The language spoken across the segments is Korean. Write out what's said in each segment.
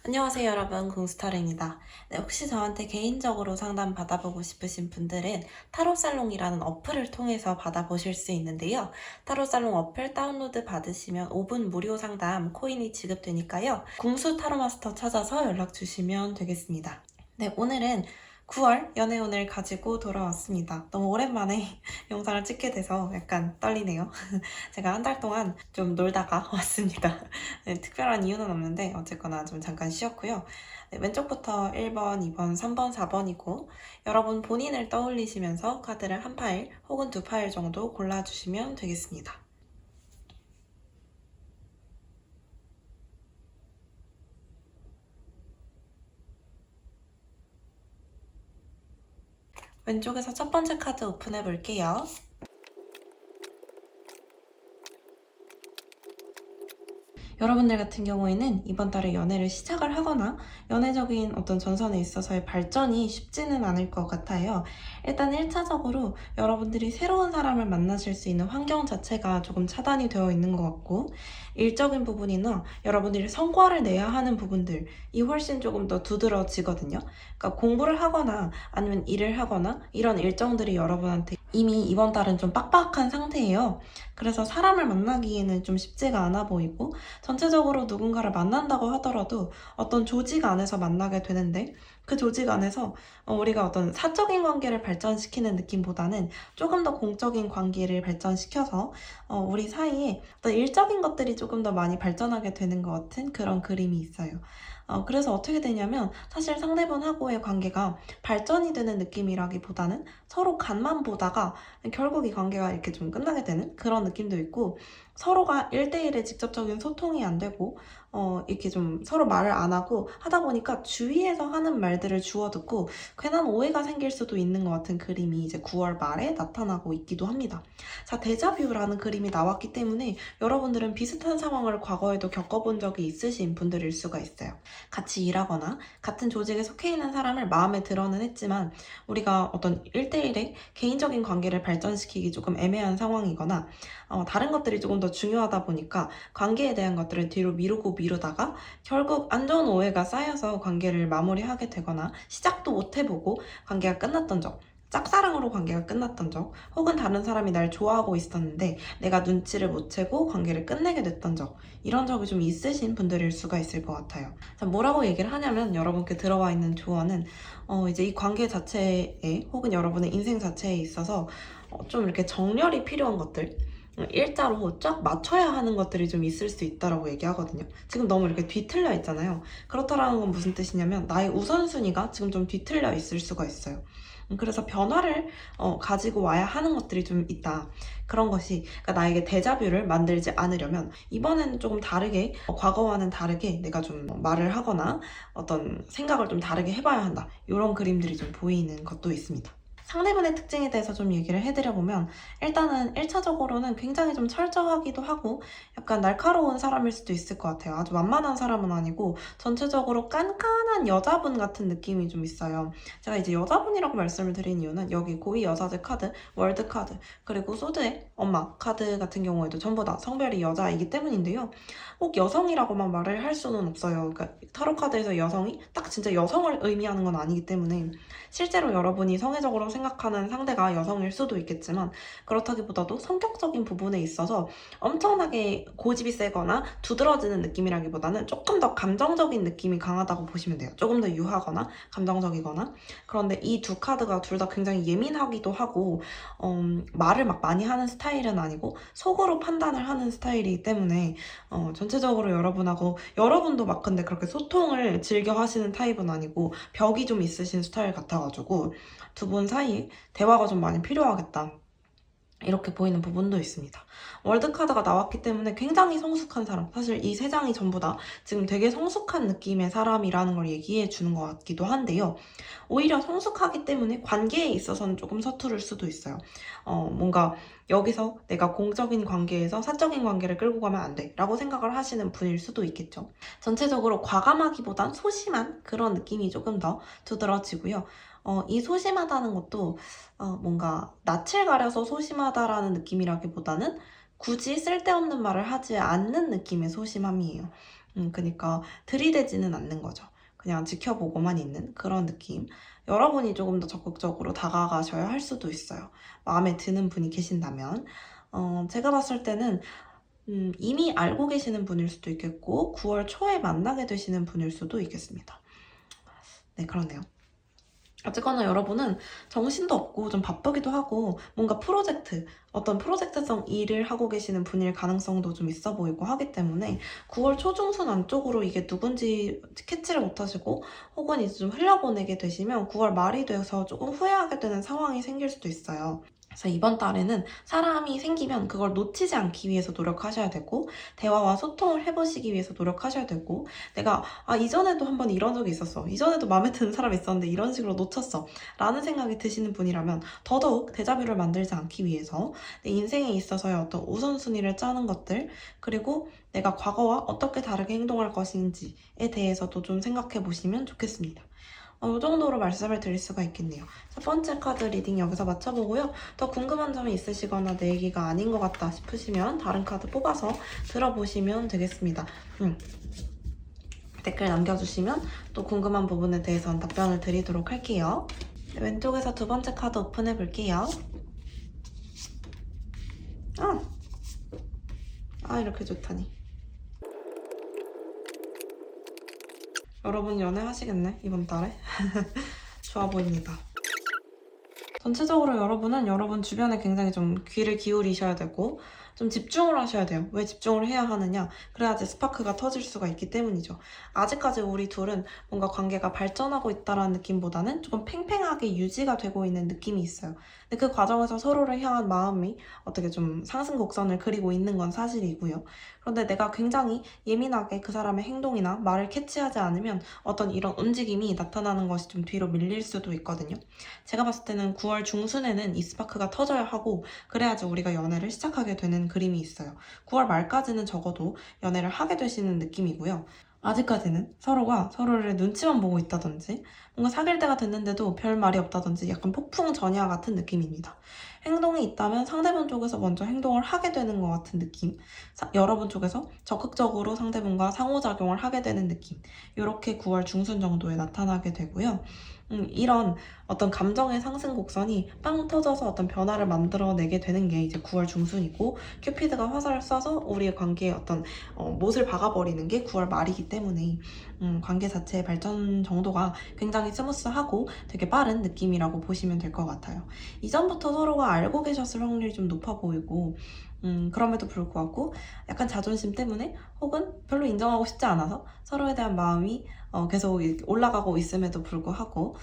안녕하세요 여러분, 궁스타르입니다. 네, 혹시 저한테 개인적으로 상담 받아보고 싶으신 분들은 타로살롱이라는 어플을 통해서 받아보실 수 있는데요. 타로살롱 어플 다운로드 받으시면 5분 무료 상담 코인이 지급되니까요. 궁수 타로마스터 찾아서 연락 주시면 되겠습니다. 네, 오늘은 9월 연애운을 가지고 돌아왔습니다. 너무 오랜만에 영상을 찍게 돼서 약간 떨리네요. 제가 한 달 동안 좀 놀다가 왔습니다. 네, 특별한 이유는 없는데 어쨌거나 좀 잠깐 쉬었고요. 네, 왼쪽부터 1번, 2번, 3번, 4번이고 여러분 본인을 떠올리시면서 카드를 한 파일 혹은 두 파일 정도 골라주시면 되겠습니다. 왼쪽에서 첫 번째 카드 오픈해 볼게요. 여러분들 같은 경우에는 이번 달에 연애를 시작을 하거나 연애적인 어떤 전선에 있어서의 발전이 쉽지는 않을 것 같아요. 일단 1차적으로 여러분들이 새로운 사람을 만나실 수 있는 환경 자체가 조금 차단이 되어 있는 것 같고, 일적인 부분이나 여러분들이 성과를 내야 하는 부분들이 훨씬 조금 더 두드러지거든요. 그러니까 공부를 하거나 아니면 일을 하거나 이런 일정들이 여러분한테 이미 이번 달은 좀 빡빡한 상태예요. 그래서 사람을 만나기에는 좀 쉽지가 않아 보이고, 전체적으로 누군가를 만난다고 하더라도 어떤 조직 안에서 만나게 되는데, 그 조직 안에서 우리가 어떤 사적인 관계를 발전시키는 느낌보다는 조금 더 공적인 관계를 발전시켜서 우리 사이에 어떤 일적인 것들이 조금 더 많이 발전하게 되는 것 같은 그런 그림이 있어요. 그래서 어떻게 되냐면 사실 상대방하고의 관계가 발전이 되는 느낌이라기보다는 서로 간만 보다가 결국 이 관계가 이렇게 좀 끝나게 되는 그런 느낌도 있고, 서로가 1대1의 직접적인 소통이 안 되고 이렇게 좀 서로 말을 안 하고 하다 보니까 주위에서 하는 말들을 주워 듣고 괜한 오해가 생길 수도 있는 것 같은 그림이 이제 9월 말에 나타나고 있기도 합니다. 자, 데자뷰라는 그림이 나왔기 때문에 여러분들은 비슷한 상황을 과거에도 겪어본 적이 있으신 분들일 수가 있어요. 같이 일하거나 같은 조직에 속해 있는 사람을 마음에 들어는 했지만 우리가 어떤 1대1의 개인적인 관계를 발전시키기 조금 애매한 상황이거나 다른 것들이 조금 더 중요하다 보니까 관계에 대한 것들을 뒤로 미루고 미루다가 결국 안 좋은 오해가 쌓여서 관계를 마무리하게 되거나 시작도 못 해보고 관계가 끝났던 적, 짝사랑으로 관계가 끝났던 적, 혹은 다른 사람이 날 좋아하고 있었는데 내가 눈치를 못 채고 관계를 끝내게 됐던 적, 이런 적이 좀 있으신 분들일 수가 있을 것 같아요. 자, 뭐라고 얘기를 하냐면 여러분께 들어와 있는 조언은 이제 이 관계 자체에 혹은 여러분의 인생 자체에 있어서 좀 이렇게 정렬이 필요한 것들, 일자로 쫙 맞춰야 하는 것들이 좀 있을 수 있다라고 얘기하거든요. 지금 너무 이렇게 뒤틀려 있잖아요. 그렇다라는 건 무슨 뜻이냐면 나의 우선순위가 지금 좀 뒤틀려 있을 수가 있어요. 그래서 변화를 가지고 와야 하는 것들이 좀 있다. 그런 것이, 그러니까 나에게 데자뷰를 만들지 않으려면 이번에는 조금 다르게, 과거와는 다르게 내가 좀 말을 하거나 어떤 생각을 좀 다르게 해봐야 한다. 이런 그림들이 좀 보이는 것도 있습니다. 상대방의 특징에 대해서 좀 얘기를 해드려보면, 일단은 1차적으로는 굉장히 좀 철저하기도 하고 약간 날카로운 사람일 수도 있을 것 같아요. 아주 만만한 사람은 아니고 전체적으로 깐깐한 여자분 같은 느낌이 좀 있어요. 제가 이제 여자분이라고 말씀을 드린 이유는 여기 고위 여자들 카드, 월드 카드, 그리고 소드의 엄마 카드 같은 경우에도 전부 다 성별이 여자이기 때문인데요. 꼭 여성이라고만 말을 할 수는 없어요. 그러니까 타로 카드에서 여성이 딱 진짜 여성을 의미하는 건 아니기 때문에 실제로 여러분이 성애적으로 생각하는 상대가 여성일 수도 있겠지만, 그렇다기보다도 성격적인 부분에 있어서 엄청나게 고집이 세거나 두드러지는 느낌이라기보다는 조금 더 감정적인 느낌이 강하다고 보시면 돼요. 조금 더 유하거나 감정적이거나. 그런데 이 두 카드가 둘 다 굉장히 예민하기도 하고 말을 막 많이 하는 스타일은 아니고 속으로 판단을 하는 스타일이기 때문에 전체적으로 여러분하고, 여러분도 막 근데 그렇게 소통을 즐겨 하시는 타입은 아니고 벽이 좀 있으신 스타일 같아가지고 두 분 사이에 대화가 좀 많이 필요하겠다, 이렇게 보이는 부분도 있습니다. 월드카드가 나왔기 때문에 굉장히 성숙한 사람, 사실 이 세 장이 전부 다 지금 되게 성숙한 느낌의 사람이라는 걸 얘기해 주는 것 같기도 한데요. 오히려 성숙하기 때문에 관계에 있어서는 조금 서투를 수도 있어요. 뭔가 여기서 내가 공적인 관계에서 사적인 관계를 끌고 가면 안 돼 라고 생각을 하시는 분일 수도 있겠죠. 전체적으로 과감하기보단 소심한 그런 느낌이 조금 더 두드러지고요. 이 소심하다는 것도 뭔가 낯을 가려서 소심하다라는 느낌이라기보다는 굳이 쓸데없는 말을 하지 않는 느낌의 소심함이에요. 그러니까 들이대지는 않는 거죠. 그냥 지켜보고만 있는 그런 느낌. 여러분이 조금 더 적극적으로 다가가셔야 할 수도 있어요. 마음에 드는 분이 계신다면. 제가 봤을 때는 이미 알고 계시는 분일 수도 있겠고 9월 초에 만나게 되시는 분일 수도 있겠습니다. 네, 그렇네요. 어쨌거나 여러분은 정신도 없고 좀 바쁘기도 하고 뭔가 어떤 프로젝트성 일을 하고 계시는 분일 가능성도 좀 있어 보이고 하기 때문에 9월 초중순 안쪽으로 이게 누군지 캐치를 못하시고 혹은 이제 좀 흘려보내게 되시면 9월 말이 돼서 조금 후회하게 되는 상황이 생길 수도 있어요. 그래서 이번 달에는 사람이 생기면 그걸 놓치지 않기 위해서 노력하셔야 되고 대화와 소통을 해보시기 위해서 노력하셔야 되고 내가 이전에도 한번 이런 적이 있었어, 이전에도 마음에 드는 사람이 있었는데 이런 식으로 놓쳤어 라는 생각이 드시는 분이라면 더더욱 데자뷰를 만들지 않기 위해서 내 인생에 있어서의 어떤 우선순위를 짜는 것들, 그리고 내가 과거와 어떻게 다르게 행동할 것인지에 대해서도 좀 생각해 보시면 좋겠습니다. 이 정도로 말씀을 드릴 수가 있겠네요. 첫 번째 카드 리딩 여기서 마쳐보고요. 더 궁금한 점이 있으시거나 내 얘기가 아닌 것 같다 싶으시면 다른 카드 뽑아서 들어보시면 되겠습니다. 댓글 남겨주시면 또 궁금한 부분에 대해서는 답변을 드리도록 할게요. 왼쪽에서 두 번째 카드 오픈해 볼게요. 이렇게 좋다니. 여러분 연애하시겠네, 이번 달에. 좋아 보입니다. 전체적으로 여러분은 여러분 주변에 굉장히 좀 귀를 기울이셔야 되고 좀 집중을 하셔야 돼요. 왜 집중을 해야 하느냐? 그래야지 스파크가 터질 수가 있기 때문이죠. 아직까지 우리 둘은 뭔가 관계가 발전하고 있다는 느낌보다는 조금 팽팽하게 유지가 되고 있는 느낌이 있어요. 근데 그 과정에서 서로를 향한 마음이 어떻게 좀 상승 곡선을 그리고 있는 건 사실이고요. 그런데 내가 굉장히 예민하게 그 사람의 행동이나 말을 캐치하지 않으면 어떤 이런 움직임이 나타나는 것이 좀 뒤로 밀릴 수도 있거든요. 제가 봤을 때는 9월 중순에는 이 스파크가 터져야 하고 그래야지 우리가 연애를 시작하게 되는 그림이 있어요. 9월 말까지는 적어도 연애를 하게 되시는 느낌이고요. 아직까지는 서로가 서로를 눈치만 보고 있다든지 뭔가 사귈 때가 됐는데도 별 말이 없다든지 약간 폭풍 전야 같은 느낌입니다. 행동이 있다면 상대방 쪽에서 먼저 행동을 하게 되는 것 같은 느낌, 여러분 쪽에서 적극적으로 상대방과 상호작용을 하게 되는 느낌, 이렇게 9월 중순 정도에 나타나게 되고요. 이런 어떤 감정의 상승 곡선이 빵 터져서 어떤 변화를 만들어내게 되는 게 이제 9월 중순이고, 큐피드가 화살을 쏴서 우리의 관계에 어떤 못을 박아버리는 게 9월 말이기 때문에 관계 자체의 발전 정도가 굉장히 스무스하고 되게 빠른 느낌이라고 보시면 될 것 같아요. 이전부터 서로가 알고 계셨을 확률이 좀 높아 보이고, 그럼에도 불구하고 약간 자존심 때문에 혹은 별로 인정하고 싶지 않아서 서로에 대한 마음이 계속 올라가고 있음에도 불구하고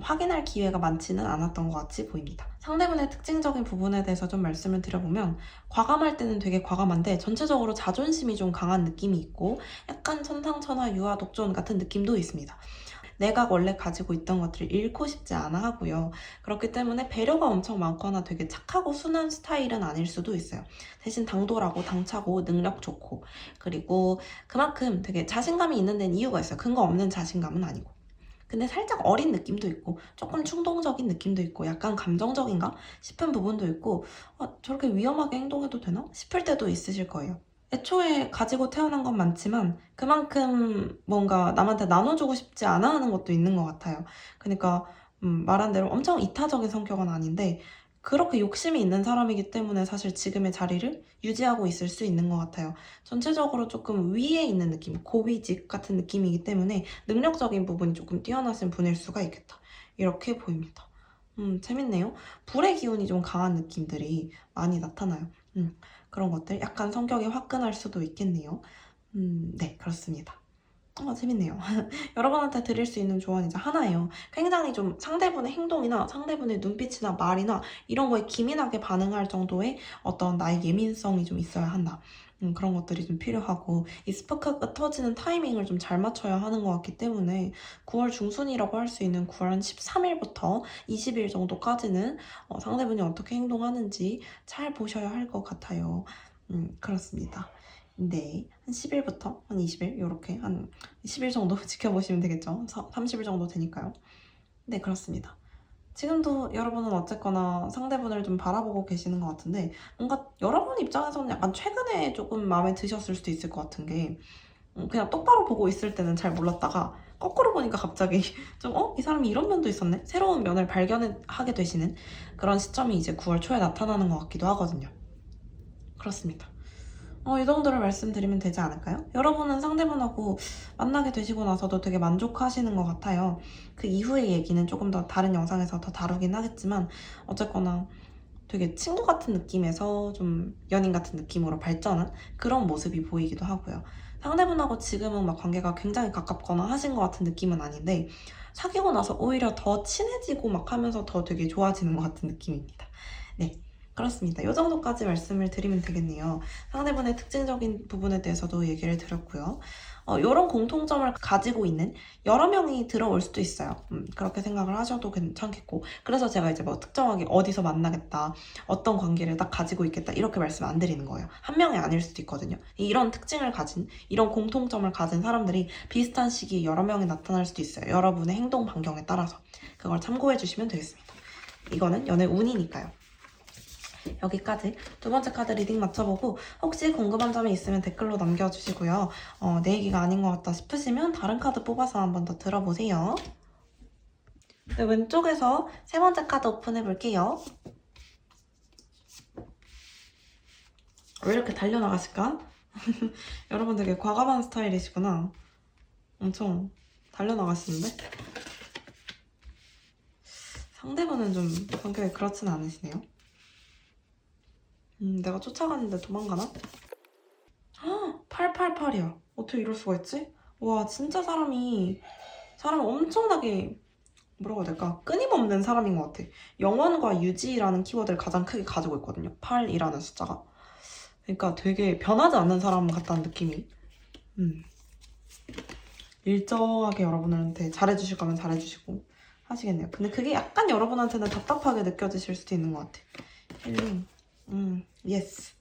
확인할 기회가 많지는 않았던 것 같이 보입니다. 상대분의 특징적인 부분에 대해서 좀 말씀을 드려보면, 과감할 때는 되게 과감한데 전체적으로 자존심이 좀 강한 느낌이 있고 약간 천상천하 유아독존 같은 느낌도 있습니다. 내가 원래 가지고 있던 것들을 잃고 싶지 않아 하고요. 그렇기 때문에 배려가 엄청 많거나 되게 착하고 순한 스타일은 아닐 수도 있어요. 대신 당돌하고 당차고 능력 좋고, 그리고 그만큼 되게 자신감이 있는 데는 이유가 있어요. 근거 없는 자신감은 아니고. 근데 살짝 어린 느낌도 있고 조금 충동적인 느낌도 있고 약간 감정적인가 싶은 부분도 있고, 저렇게 위험하게 행동해도 되나 싶을 때도 있으실 거예요. 애초에 가지고 태어난 건 많지만 그만큼 뭔가 남한테 나눠주고 싶지 않아 하는 것도 있는 것 같아요. 그러니까 말한 대로 엄청 이타적인 성격은 아닌데 그렇게 욕심이 있는 사람이기 때문에 사실 지금의 자리를 유지하고 있을 수 있는 것 같아요. 전체적으로 조금 위에 있는 느낌, 고위직 같은 느낌이기 때문에 능력적인 부분이 조금 뛰어나신 분일 수가 있겠다, 이렇게 보입니다. 재밌네요. 불의 기운이 좀 강한 느낌들이 많이 나타나요. 그런 것들, 약간 성격이 화끈할 수도 있겠네요. 네, 그렇습니다. 재밌네요. 여러분한테 드릴 수 있는 조언이 이제 하나예요. 굉장히 좀 상대분의 행동이나 상대분의 눈빛이나 말이나 이런 거에 기민하게 반응할 정도의 어떤 나의 예민성이 좀 있어야 한다. 그런 것들이 좀 필요하고, 이 스파크가 터지는 타이밍을 좀 잘 맞춰야 하는 것 같기 때문에 9월 중순이라고 할 수 있는 9월 한 13일부터 20일 정도까지는 상대분이 어떻게 행동하는지 잘 보셔야 할 것 같아요. 그렇습니다. 네, 한 10일부터 한 20일, 이렇게 한 10일 정도 지켜보시면 되겠죠. 30일 정도 되니까요. 네, 그렇습니다. 지금도 여러분은 어쨌거나 상대분을 좀 바라보고 계시는 것 같은데, 뭔가 여러분 입장에서는 약간 최근에 조금 마음에 드셨을 수도 있을 것 같은 게, 그냥 똑바로 보고 있을 때는 잘 몰랐다가 거꾸로 보니까 갑자기 좀 이 사람이 이런 면도 있었네? 새로운 면을 발견하게 되시는 그런 시점이 이제 9월 초에 나타나는 것 같기도 하거든요. 그렇습니다. 이 정도를 말씀드리면 되지 않을까요? 여러분은 상대분하고 만나게 되시고 나서도 되게 만족하시는 것 같아요. 그 이후의 얘기는 조금 더 다른 영상에서 더 다루긴 하겠지만 어쨌거나 되게 친구 같은 느낌에서 좀 연인 같은 느낌으로 발전한 그런 모습이 보이기도 하고요. 상대분하고 지금은 막 관계가 굉장히 가깝거나 하신 것 같은 느낌은 아닌데 사귀고 나서 오히려 더 친해지고 막 하면서 더 되게 좋아지는 것 같은 느낌입니다. 네. 그렇습니다. 이 정도까지 말씀을 드리면 되겠네요. 상대분의 특징적인 부분에 대해서도 얘기를 드렸고요. 이런 공통점을 가지고 있는 여러 명이 들어올 수도 있어요. 그렇게 생각을 하셔도 괜찮겠고. 그래서 제가 이제 뭐 특정하게 어디서 만나겠다, 어떤 관계를 딱 가지고 있겠다, 이렇게 말씀 안 드리는 거예요. 한 명이 아닐 수도 있거든요. 이런 특징을 가진, 이런 공통점을 가진 사람들이 비슷한 시기에 여러 명이 나타날 수도 있어요. 여러분의 행동 반경에 따라서. 그걸 참고해 주시면 되겠습니다. 이거는 연애 운이니까요. 여기까지 두 번째 카드 리딩 맞춰보고 혹시 궁금한 점이 있으면 댓글로 남겨주시고요. 내 얘기가 아닌 것 같다 싶으시면 다른 카드 뽑아서 한 번 더 들어보세요. 네, 왼쪽에서 세 번째 카드 오픈해볼게요. 왜 이렇게 달려나가실까? 여러분 되게 과감한 스타일이시구나. 엄청 달려나가시는데? 상대분은 좀 성격이 그렇진 않으시네요. 내가 쫓아가는데 도망가나? 888이야. 어떻게 이럴 수가 있지? 와, 진짜 사람이 엄청나게 뭐라고 해야 될까? 끊임없는 사람인 것 같아. 영원과 유지라는 키워드를 가장 크게 가지고 있거든요. 8이라는 숫자가. 그러니까 되게 변하지 않는 사람 같다는 느낌이. 일정하게 여러분한테 잘해주실 거면 잘해주시고 하시겠네요. 근데 그게 약간 여러분한테는 답답하게 느껴지실 수도 있는 것 같아. 힐링. yes.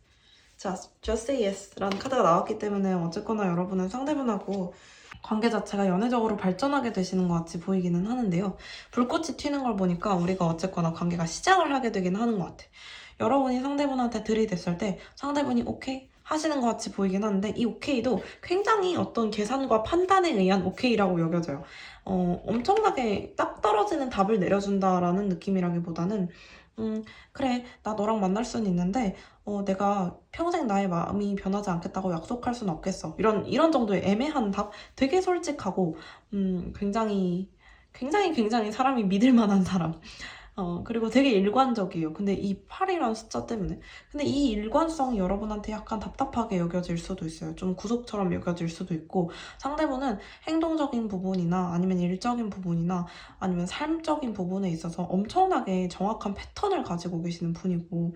자, just say yes 라는 카드가 나왔기 때문에 어쨌거나 여러분은 상대분하고 관계 자체가 연애적으로 발전하게 되시는 것 같이 보이기는 하는데요. 불꽃이 튀는 걸 보니까 우리가 어쨌거나 관계가 시작을 하게 되긴 하는 것 같아. 여러분이 상대분한테 들이댔을 때 상대분이 오케이 하시는 것 같이 보이긴 하는데 이 오케이도 굉장히 어떤 계산과 판단에 의한 오케이라고 여겨져요. 엄청나게 딱 떨어지는 답을 내려준다라는 느낌이라기보다는 그래, 나 너랑 만날 수는 있는데 내가 평생 나의 마음이 변하지 않겠다고 약속할 수는 없겠어. 이런 정도의 애매한 답? 되게 솔직하고, 굉장히 사람이 믿을 만한 사람. 그리고 되게 일관적이에요. 근데 이 8이라는 숫자 때문에. 근데 이 일관성이 여러분한테 약간 답답하게 여겨질 수도 있어요. 좀 구속처럼 여겨질 수도 있고, 상대분은 행동적인 부분이나 아니면 일적인 부분이나 아니면 삶적인 부분에 있어서 엄청나게 정확한 패턴을 가지고 계시는 분이고,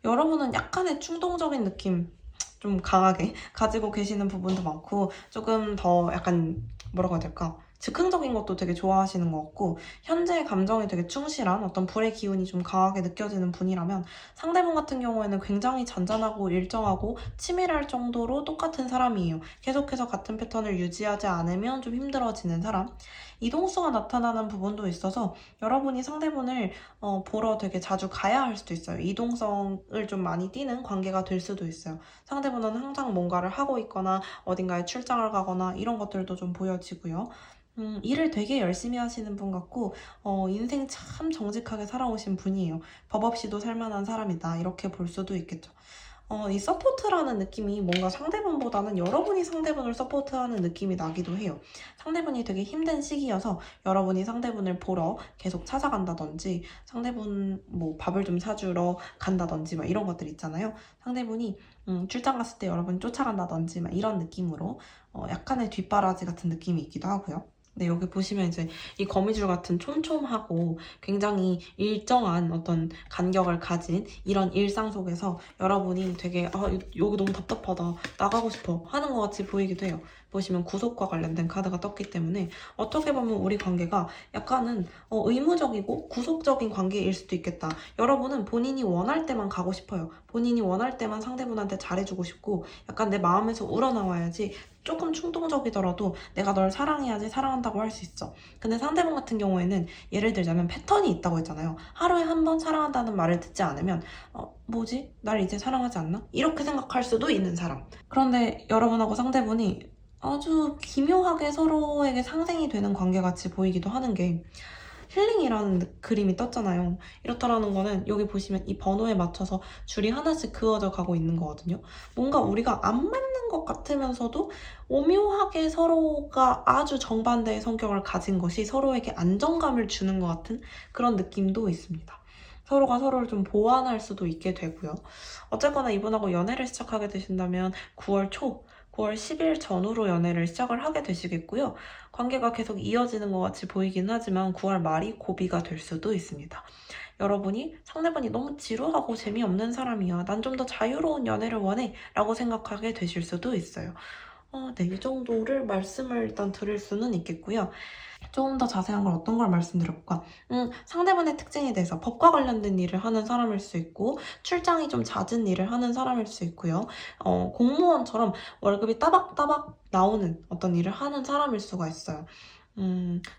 여러분은 약간의 충동적인 느낌 좀 강하게 가지고 계시는 부분도 많고 조금 더 약간 뭐라고 해야 될까? 즉흥적인 것도 되게 좋아하시는 것 같고 현재의 감정에 되게 충실한 어떤 불의 기운이 좀 강하게 느껴지는 분이라면 상대분 같은 경우에는 굉장히 잔잔하고 일정하고 치밀할 정도로 똑같은 사람이에요. 계속해서 같은 패턴을 유지하지 않으면 좀 힘들어지는 사람. 이동수가 나타나는 부분도 있어서 여러분이 상대분을 보러 되게 자주 가야 할 수도 있어요. 이동성을 좀 많이 띠는 관계가 될 수도 있어요. 상대분은 항상 뭔가를 하고 있거나 어딘가에 출장을 가거나 이런 것들도 좀 보여지고요. 일을 되게 열심히 하시는 분 같고 인생 참 정직하게 살아오신 분이에요. 법 없이도 살만한 사람이다. 이렇게 볼 수도 있겠죠. 이 서포트라는 느낌이 뭔가 상대분보다는 여러분이 상대분을 서포트하는 느낌이 나기도 해요. 상대분이 되게 힘든 시기여서 여러분이 상대분을 보러 계속 찾아간다든지 상대분 뭐 밥을 좀 사주러 간다든지 막 이런 것들 있잖아요. 상대분이 출장 갔을 때 여러분이 쫓아간다든지 막 이런 느낌으로 약간의 뒷바라지 같은 느낌이 있기도 하고요. 네, 여기 보시면 이제 이 거미줄 같은 촘촘하고 굉장히 일정한 어떤 간격을 가진 이런 일상 속에서 여러분이 되게 여기 너무 답답하다 나가고 싶어 하는 것 같이 보이기도 해요. 보시면 구속과 관련된 카드가 떴기 때문에 어떻게 보면 우리 관계가 약간은 의무적이고 구속적인 관계일 수도 있겠다. 여러분은 본인이 원할 때만 가고 싶어요. 본인이 원할 때만 상대분한테 잘해주고 싶고 약간 내 마음에서 우러나와야지 조금 충동적이더라도 내가 널 사랑해야지 사랑한다고 할 수 있어. 근데 상대방 같은 경우에는 예를 들자면 패턴이 있다고 했잖아요. 하루에 한 번 사랑한다는 말을 듣지 않으면 뭐지? 날 이제 사랑하지 않나? 이렇게 생각할 수도 있는 사람. 그런데 여러분하고 상대분이 아주 기묘하게 서로에게 상생이 되는 관계같이 보이기도 하는 게 힐링이라는 그림이 떴잖아요. 이렇다라는 거는 여기 보시면 이 번호에 맞춰서 줄이 하나씩 그어져 가고 있는 거거든요. 뭔가 우리가 안 맞는 것 같으면서도 오묘하게 서로가 아주 정반대의 성격을 가진 것이 서로에게 안정감을 주는 것 같은 그런 느낌도 있습니다. 서로가 서로를 좀 보완할 수도 있게 되고요. 어쨌거나 이분하고 연애를 시작하게 되신다면 9월 초, 9월 10일 전후로 연애를 시작을 하게 되시겠고요. 관계가 계속 이어지는 것 같이 보이긴 하지만 9월 말이 고비가 될 수도 있습니다. 여러분이 상대방이 너무 지루하고 재미없는 사람이야. 난 좀 더 자유로운 연애를 원해. 라고 생각하게 되실 수도 있어요. 네, 이 정도를 말씀을 일단 드릴 수는 있겠고요. 조금 더 자세한 걸 어떤 걸 말씀드려볼까? 상대방의 특징에 대해서 법과 관련된 일을 하는 사람일 수 있고, 출장이 좀 잦은 일을 하는 사람일 수 있고요. 공무원처럼 월급이 따박따박 나오는 어떤 일을 하는 사람일 수가 있어요.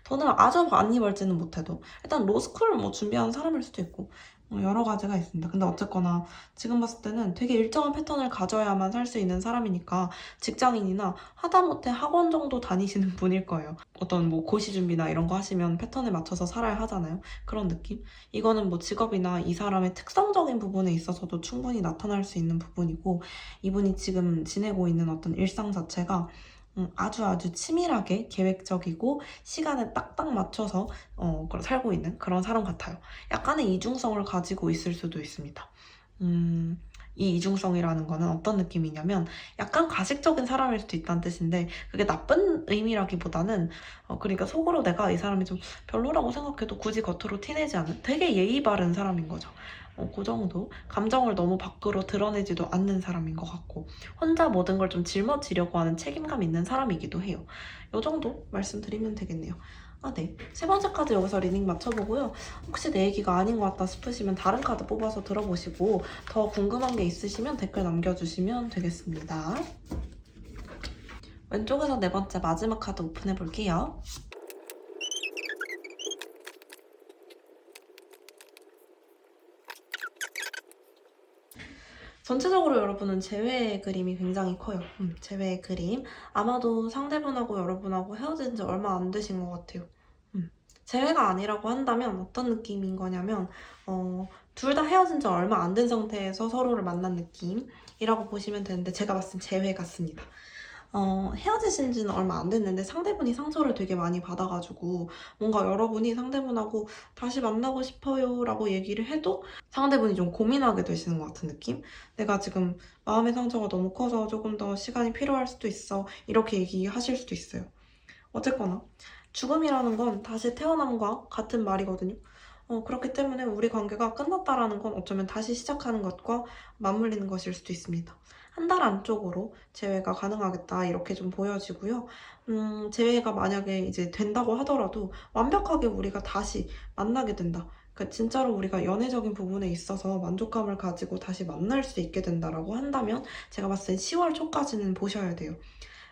돈을 아주 많이 벌지는 못해도 일단 로스쿨을 뭐 준비하는 사람일 수도 있고 여러 가지가 있습니다. 근데 어쨌거나 지금 봤을 때는 되게 일정한 패턴을 가져야만 살 수 있는 사람이니까 직장인이나 하다못해 학원 정도 다니시는 분일 거예요. 어떤 뭐 고시 준비나 이런 거 하시면 패턴에 맞춰서 살아야 하잖아요. 그런 느낌? 이거는 뭐 직업이나 이 사람의 특성적인 부분에 있어서도 충분히 나타날 수 있는 부분이고 이분이 지금 지내고 있는 어떤 일상 자체가 아주 치밀하게 계획적이고 시간에 딱딱 맞춰서 살고 있는 그런 사람 같아요. 약간의 이중성을 가지고 있을 수도 있습니다. 이 이중성이라는 거는 어떤 느낌이냐면 약간 가식적인 사람일 수도 있다는 뜻인데 그게 나쁜 의미라기보다는 그러니까 속으로 내가 이 사람이 좀 별로라고 생각해도 굳이 겉으로 티내지 않는 되게 예의 바른 사람인 거죠. 그 정도? 감정을 너무 밖으로 드러내지도 않는 사람인 것 같고 혼자 모든 걸 좀 짊어지려고 하는 책임감 있는 사람이기도 해요. 이 정도 말씀드리면 되겠네요. 네. 세 번째 카드 여기서 리딩 맞춰보고요. 혹시 내 얘기가 아닌 것 같다 싶으시면 다른 카드 뽑아서 들어보시고 더 궁금한 게 있으시면 댓글 남겨주시면 되겠습니다. 왼쪽에서 네 번째 마지막 카드 오픈해볼게요. 전체적으로 여러분은 재회의 그림이 굉장히 커요. 재회의 그림. 아마도 상대분하고 여러분하고 헤어진 지 얼마 안 되신 것 같아요. 재회가 아니라고 한다면 어떤 느낌인 거냐면 둘 다 헤어진 지 얼마 안 된 상태에서 서로를 만난 느낌이라고 보시면 되는데 제가 봤을 땐 재회 같습니다. 헤어지신 지는 얼마 안 됐는데 상대분이 상처를 되게 많이 받아가지고 뭔가 여러분이 상대분하고 다시 만나고 싶어요 라고 얘기를 해도 상대분이 좀 고민하게 되시는 것 같은 느낌? 내가 지금 마음의 상처가 너무 커서 조금 더 시간이 필요할 수도 있어 이렇게 얘기하실 수도 있어요. 어쨌거나 죽음이라는 건 다시 태어남과 같은 말이거든요. 그렇기 때문에 우리 관계가 끝났다라는 건 어쩌면 다시 시작하는 것과 맞물리는 것일 수도 있습니다. 한 달 안쪽으로 재회가 가능하겠다 이렇게 좀 보여지고요. 재회가 만약에 이제 된다고 하더라도 완벽하게 우리가 다시 만나게 된다. 그러니까 진짜로 우리가 연애적인 부분에 있어서 만족감을 가지고 다시 만날 수 있게 된다라고 한다면 제가 봤을 때 10월 초까지는 보셔야 돼요.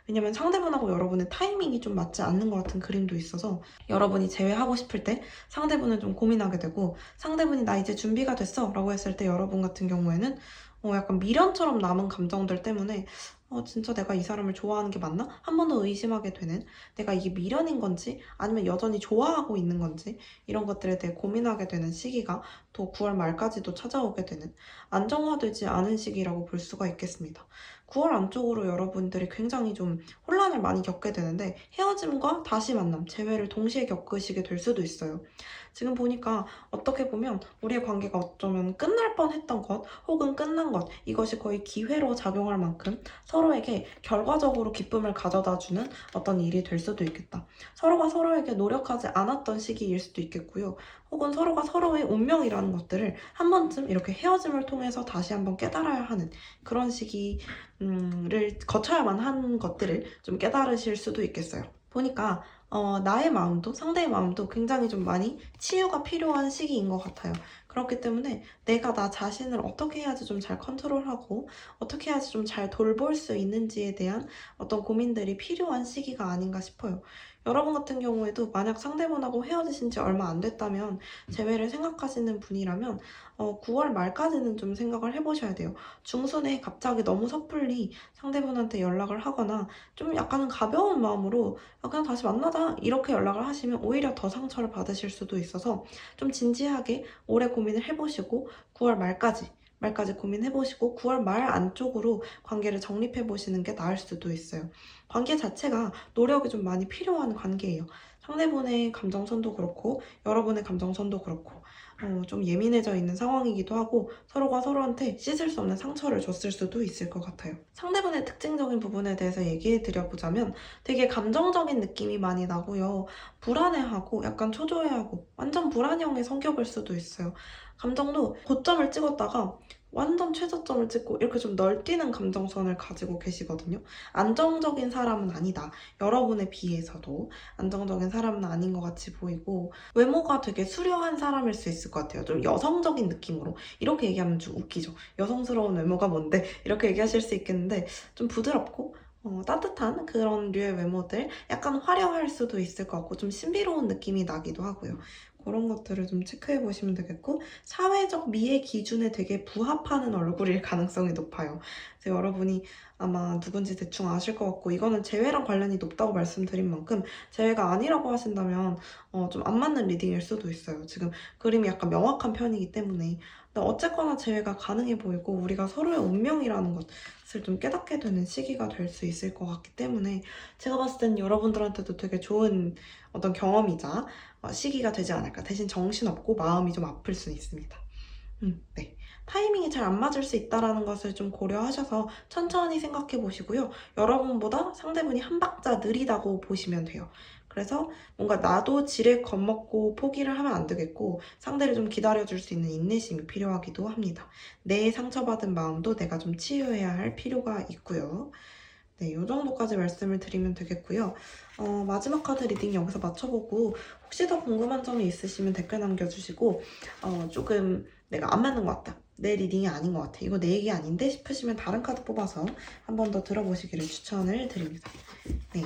왜냐면 상대분하고 여러분의 타이밍이 좀 맞지 않는 것 같은 그림도 있어서 여러분이 제외하고 싶을 때 상대분은 좀 고민하게 되고 상대분이 나 이제 준비가 됐어 라고 했을 때 여러분 같은 경우에는 약간 미련처럼 남은 감정들 때문에 진짜 내가 이 사람을 좋아하는 게 맞나? 한 번 더 의심하게 되는 내가 이게 미련인 건지 아니면 여전히 좋아하고 있는 건지 이런 것들에 대해 고민하게 되는 시기가 또 9월 말까지도 찾아오게 되는 안정화되지 않은 시기라고 볼 수가 있겠습니다. 9월 안쪽으로 여러분들이 굉장히 좀 혼란을 많이 겪게 되는데 헤어짐과 다시 만남, 재회를 동시에 겪으시게 될 수도 있어요. 지금 보니까 어떻게 보면 우리의 관계가 어쩌면 끝날 뻔했던 것 혹은 끝난 것 이것이 거의 기회로 작용할 만큼 서로에게 결과적으로 기쁨을 가져다주는 어떤 일이 될 수도 있겠다. 서로가 서로에게 노력하지 않았던 시기일 수도 있겠고요. 혹은 서로가 서로의 운명이라는 것들을 한 번쯤 이렇게 헤어짐을 통해서 다시 한번 깨달아야 하는 그런 시기를 거쳐야만 한 것들을 좀 깨달으실 수도 있겠어요. 보니까 나의 마음도 상대의 마음도 굉장히 좀 많이 치유가 필요한 시기인 것 같아요. 그렇기 때문에 내가 나 자신을 어떻게 해야지 좀 잘 컨트롤하고 어떻게 해야지 좀 잘 돌볼 수 있는지에 대한 어떤 고민들이 필요한 시기가 아닌가 싶어요. 여러분 같은 경우에도 만약 상대분하고 헤어지신 지 얼마 안 됐다면 재회를 생각하시는 분이라면 9월 말까지는 좀 생각을 해보셔야 돼요. 중순에 갑자기 너무 섣불리 상대분한테 연락을 하거나 좀 약간은 가벼운 마음으로 그냥 다시 만나자 이렇게 연락을 하시면 오히려 더 상처를 받으실 수도 있어서 좀 진지하게 오래 고민을 해보시고 9월 말까지 고민해보시고 9월 말 안쪽으로 관계를 정립해보시는 게 나을 수도 있어요. 관계 자체가 노력이 좀 많이 필요한 관계예요. 상대분의 감정선도 그렇고 여러분의 감정선도 그렇고 좀 예민해져 있는 상황이기도 하고 서로가 서로한테 씻을 수 없는 상처를 줬을 수도 있을 것 같아요. 상대분의 특징적인 부분에 대해서 얘기해 드려보자면 되게 감정적인 느낌이 많이 나고요. 불안해하고 약간 초조해하고 완전 불안형의 성격일 수도 있어요. 감정도 고점을 찍었다가 완전 최저점을 찍고 이렇게 좀 널뛰는 감정선을 가지고 계시거든요. 안정적인 사람은 아니다. 여러분에 비해서도 안정적인 사람은 아닌 것 같이 보이고 외모가 되게 수려한 사람일 수 있을 것 같아요. 좀 여성적인 느낌으로. 이렇게 얘기하면 좀 웃기죠. 여성스러운 외모가 뭔데? 이렇게 얘기하실 수 있겠는데 좀 부드럽고 따뜻한 그런 류의 외모들 약간 화려할 수도 있을 것 같고 좀 신비로운 느낌이 나기도 하고요. 그런 것들을 좀 체크해 보시면 되겠고 사회적 미의 기준에 되게 부합하는 얼굴일 가능성이 높아요. 그래서 여러분이 아마 누군지 대충 아실 것 같고 이거는 재회랑 관련이 높다고 말씀드린 만큼 재회가 아니라고 하신다면 좀 안 맞는 리딩일 수도 있어요. 지금 그림이 약간 명확한 편이기 때문에 근데 어쨌거나 재회가 가능해 보이고 우리가 서로의 운명이라는 것을 좀 깨닫게 되는 시기가 될 수 있을 것 같기 때문에 제가 봤을 땐 여러분들한테도 되게 좋은 어떤 경험이자 시기가 되지 않을까. 대신 정신없고 마음이 좀 아플 수 있습니다. 네. 타이밍이 잘 안 맞을 수 있다는 것을 좀 고려하셔서 천천히 생각해 보시고요. 여러분보다 상대분이 한 박자 느리다고 보시면 돼요. 그래서 뭔가 나도 지레 겁먹고 포기를 하면 안 되겠고 상대를 좀 기다려줄 수 있는 인내심이 필요하기도 합니다. 내 상처받은 마음도 내가 좀 치유해야 할 필요가 있고요. 네, 이 정도까지 말씀을 드리면 되겠고요. 마지막 카드 리딩 여기서 맞춰보고 혹시 더 궁금한 점이 있으시면 댓글 남겨주시고 조금 내가 안 맞는 것 같다. 내 리딩이 아닌 것 같아. 이거 내 얘기 아닌데 싶으시면 다른 카드 뽑아서 한 번 더 들어보시기를 추천을 드립니다. 네.